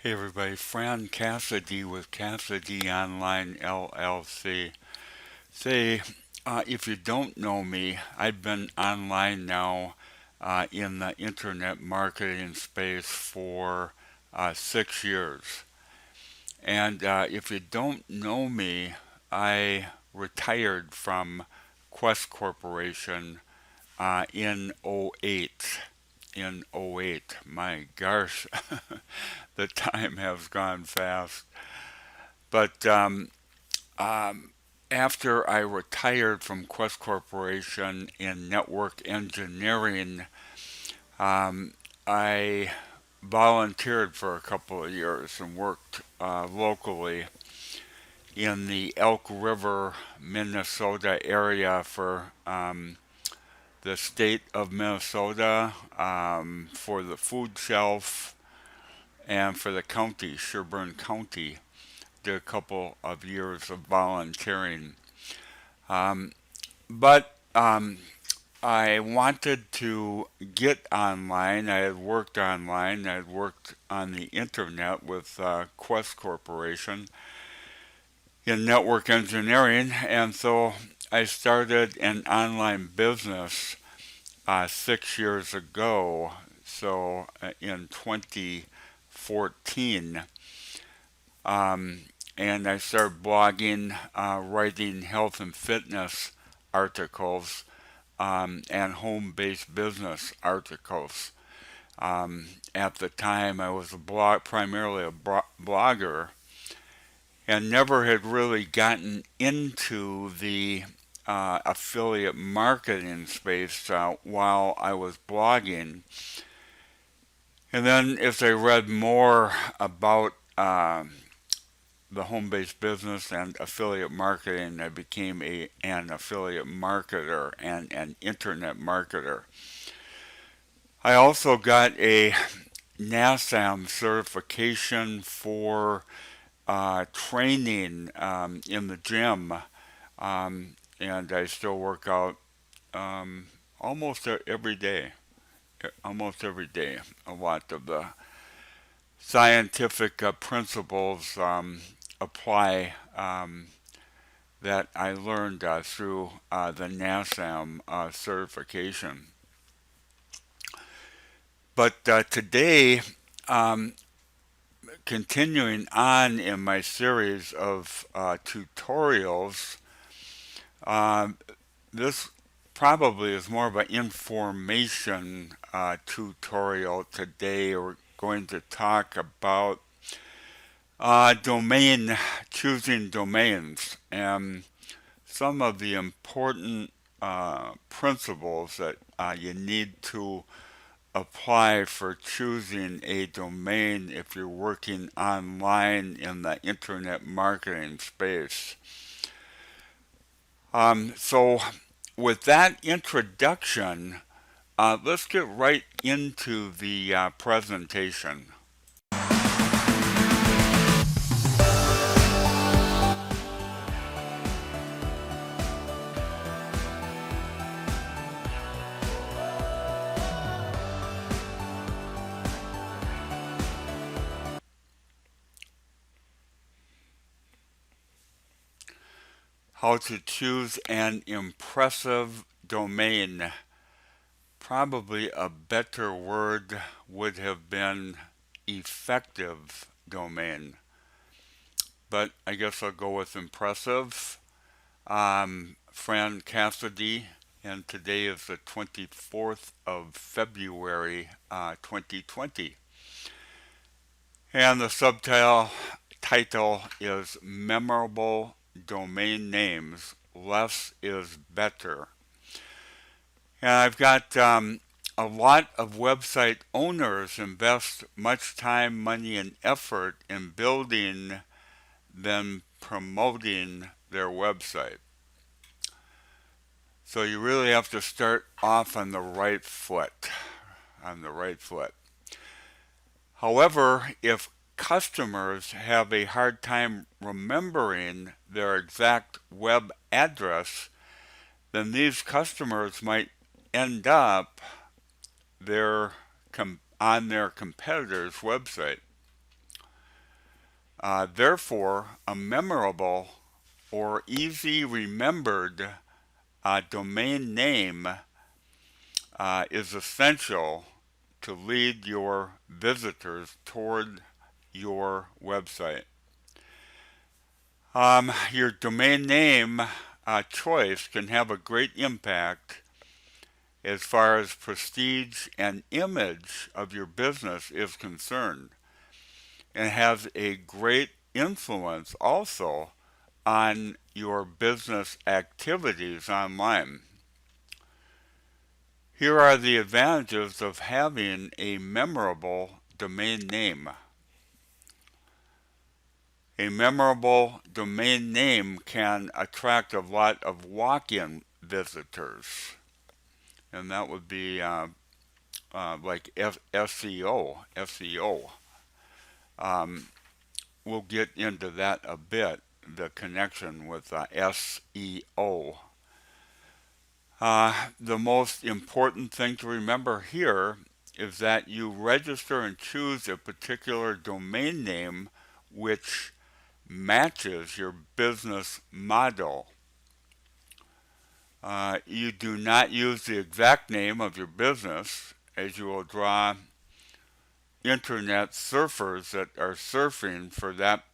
Hey everybody, Fran Cassady with Cassady Online LLC. Say, if you don't know me, I've been online now in the internet marketing space for 6 years. And if you don't know me, I retired from Quest Corporation in '08. In '08, my gosh, the time has gone fast. But after I retired from Quest Corporation in network engineering, I volunteered for a couple of years and worked locally in the Elk River, Minnesota area for the state of Minnesota, for the food shelf, and for the county, Sherburne County. Did a couple of years of volunteering. Um, but I wanted to get online. I had worked online. I had worked on the internet with Quest Corporation in network engineering, and so I started an online business 6 years ago. So in 2014, um, and I started blogging, writing health and fitness articles and home-based business articles. At the time, I was primarily a blogger, and never had really gotten into the affiliate marketing space while I was blogging. And then, as I read more about the home-based business and affiliate marketing, I became an affiliate marketer and an internet marketer. I also got a NASAM certification for training in the gym, and I still work out almost every day. Almost every day. A lot of the scientific principles apply that I learned through the NASAM certification. But today, um, continuing on in my series of tutorials, uh, this probably is more of an information tutorial today. We're going to talk about domain, choosing domains, and some of the important principles that you need to apply for choosing a domain if you're working online in the internet marketing space. So, with that introduction, let's get right into the presentation. How to choose an impressive domain. Probably a better word would have been effective domain, but I guess I'll go with impressive. Fran Cassady, and today is the 24th of February, 2020. And the subtitle title is Memorable Domain Names, Less is Better. And I've got a lot of website owners invest much time, money, and effort in building, then promoting their website. So you really have to start off on the right foot. On the right foot. However, if customers have a hard time remembering their exact web address, then these customers might end up their on their competitor's website. Therefore, a memorable or easy remembered domain name is essential to lead your visitors toward your website. Your domain name choice can have a great impact as far as prestige and image of your business is concerned, and has a great influence also on your business activities online. Here are the advantages of having a memorable domain name. A memorable domain name can attract a lot of walk-in visitors, and that would be like SEO. SEO. We'll get into that a bit, the connection with SEO. The most important thing to remember here is that you register and choose a particular domain name which matches your business model. You do not use the exact name of your business, as you will draw internet surfers that are surfing for that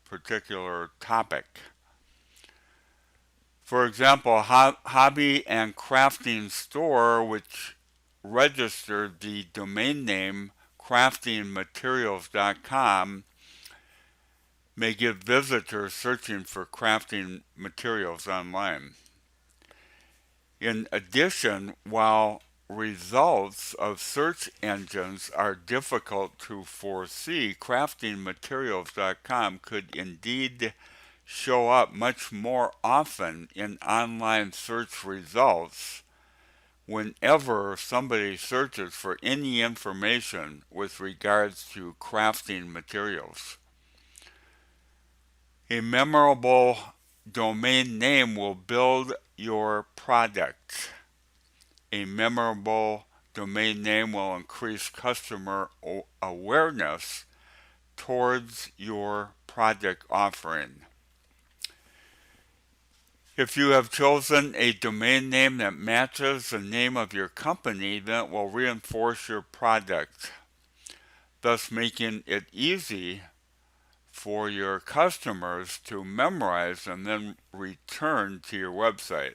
particular topic. For example, Hobby and Crafting Store, which registered the domain name craftingmaterials.com, may give visitors searching for crafting materials online. In addition, while results of search engines are difficult to foresee, craftingmaterials.com could indeed show up much more often in online search results whenever somebody searches for any information with regards to crafting materials. A memorable domain name will build your product. A memorable domain name will increase customer awareness towards your product offering. If you have chosen a domain name that matches the name of your company, then it will reinforce your product, thus making it easy for your customers to memorize and then return to your website.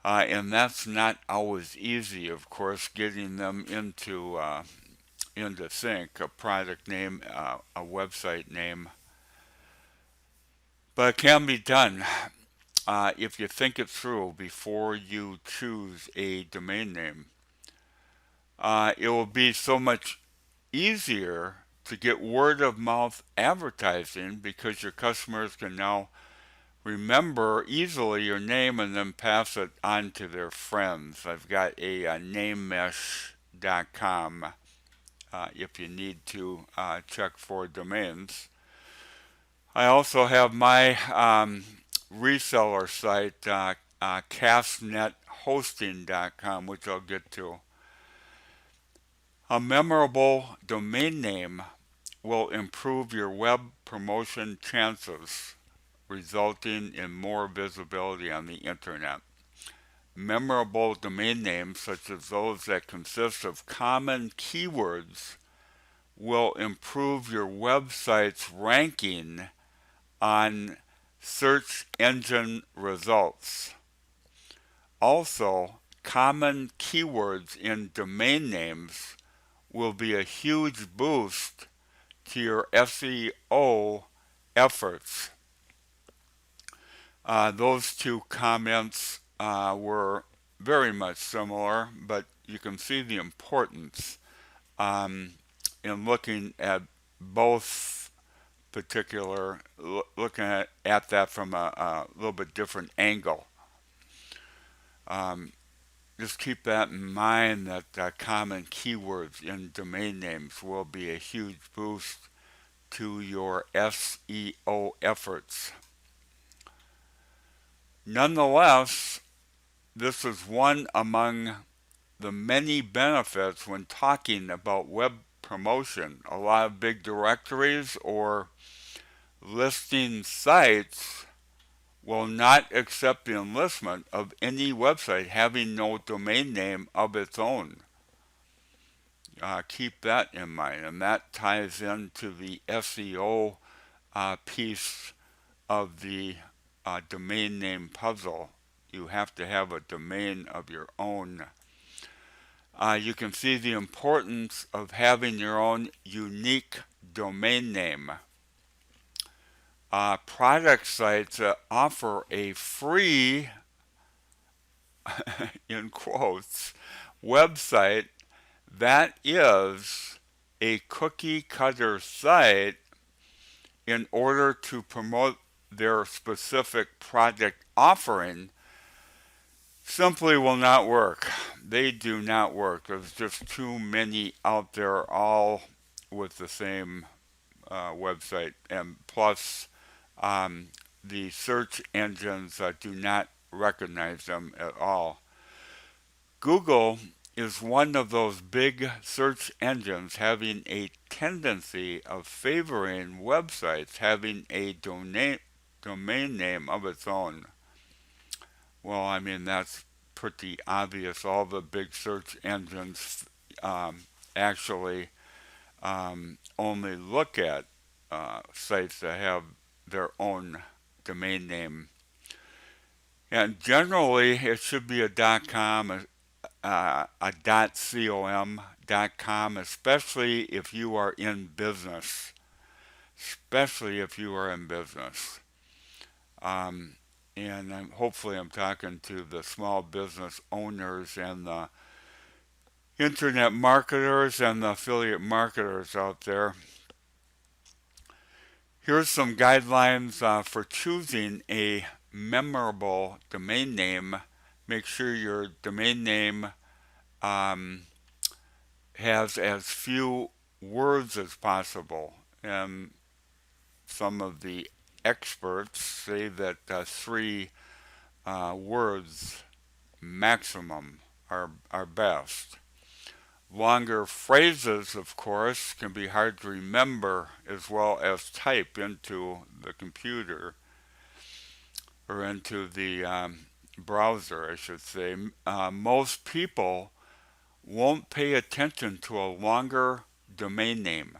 And that's not always easy, of course, getting them into sync, a product name, a website name. But it can be done if you think it through before you choose a domain name. It will be so much easier to get word of mouth advertising because your customers can now remember easily your name and then pass it on to their friends. I've got a namemesh.com if you need to check for domains. I also have my reseller site, castnethosting.com, which I'll get to. A memorable domain name will improve your web promotion chances, resulting in more visibility on the internet. Memorable domain names, such as those that consist of common keywords, will improve your website's ranking on search engine results. Also, common keywords in domain names will be a huge boost to your SEO efforts. Those two comments were very much similar, but you can see the importance in looking at both particular, looking at that from a little bit different angle. Just keep that in mind that common keywords in domain names will be a huge boost to your SEO efforts. Nonetheless, this is one among the many benefits when talking about web promotion. A lot of big directories or listing sites will not accept the enlistment of any website having no domain name of its own. Keep that in mind, and that ties into the SEO piece of the domain name puzzle. You have to have a domain of your own. You can see the importance of having your own unique domain name. Product sites offer a free, in quotes, website that is a cookie cutter site in order to promote their specific product offering simply will not work. They do not work. There's just too many out there, all with the same website, and plus the search engines do not recognize them at all. Google is one of those big search engines having a tendency of favoring websites having a domain name of its own. Well, I mean, that's pretty obvious. All the big search engines actually only look at sites that have their own domain name. And generally, it should be a .com, a .com, especially if you are in business. Especially if you are in business. And hopefully I'm talking to the small business owners and the internet marketers and the affiliate marketers out there. Here's some guidelines for choosing a memorable domain name. Make sure your domain name has as few words as possible. And some of the experts say that 3 words maximum are best. Longer phrases, of course, can be hard to remember as well as type into the computer or into the browser, I should say. Most people won't pay attention to a longer domain name.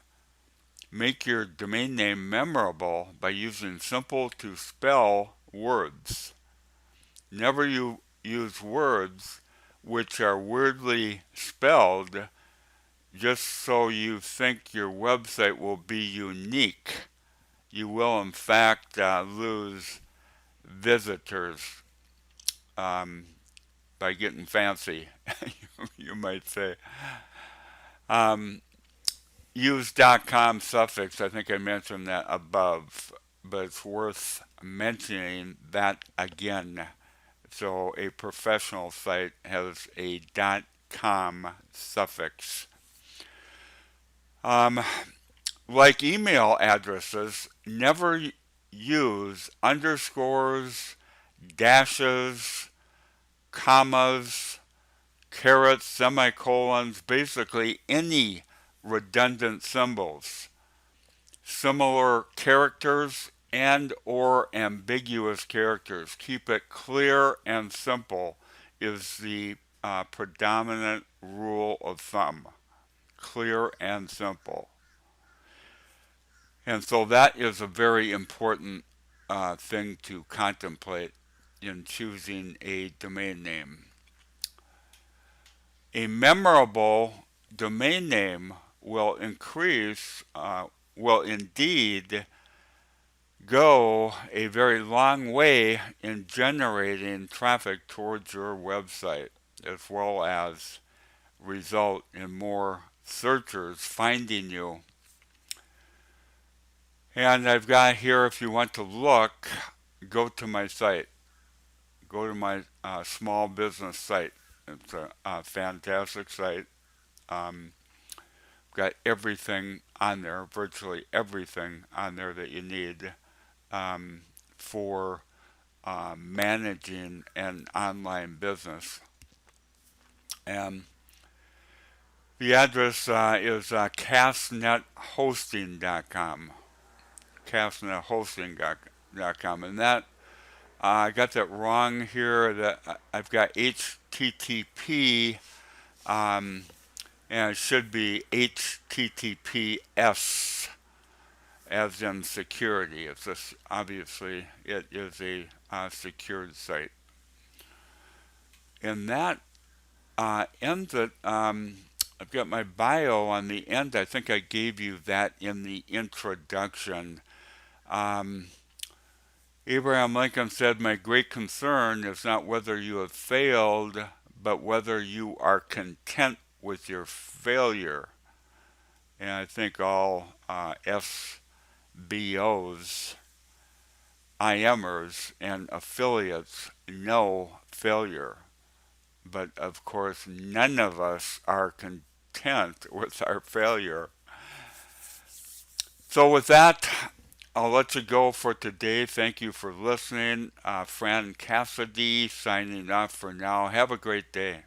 Make your domain name memorable by using simple to spell words. Never use words which are weirdly spelled just so you think your website will be unique. You will, in fact, lose visitors by getting fancy, you might say. Use .com suffix. I think I mentioned that above, but it's worth mentioning that again. So a professional site has a .com suffix. Like email addresses, never use underscores, dashes, commas, carets, semicolons, basically any redundant symbols. Similar characters and or ambiguous characters. Keep it clear and simple is the predominant rule of thumb. Clear and simple. And so that is a very important thing to contemplate in choosing a domain name. A memorable domain name will indeed go a very long way in generating traffic towards your website, as well as result in more searchers finding you. And I've got here, if you want to look, go to my site. Go to my small business site. It's a fantastic site. Got everything on there, virtually everything on there that you need for managing an online business. And The address is castnethosting.com. Castnethosting.com. And that I got that wrong here. That I've got HTTP, and it should be HTTPS, as in security. It's just, obviously it is a secured site. And that ends it. I've got my bio on the end. I think I gave you that in the introduction. Um, Abraham Lincoln said, "My great concern is not whether you have failed, but whether you are content with your failure." And I think all SBOs, IMers, and affiliates know failure. But of course, none of us are content with our failure. So, with that, I'll let you go for today. Thank you for listening. Friend Cassady signing off for now. Have a great day.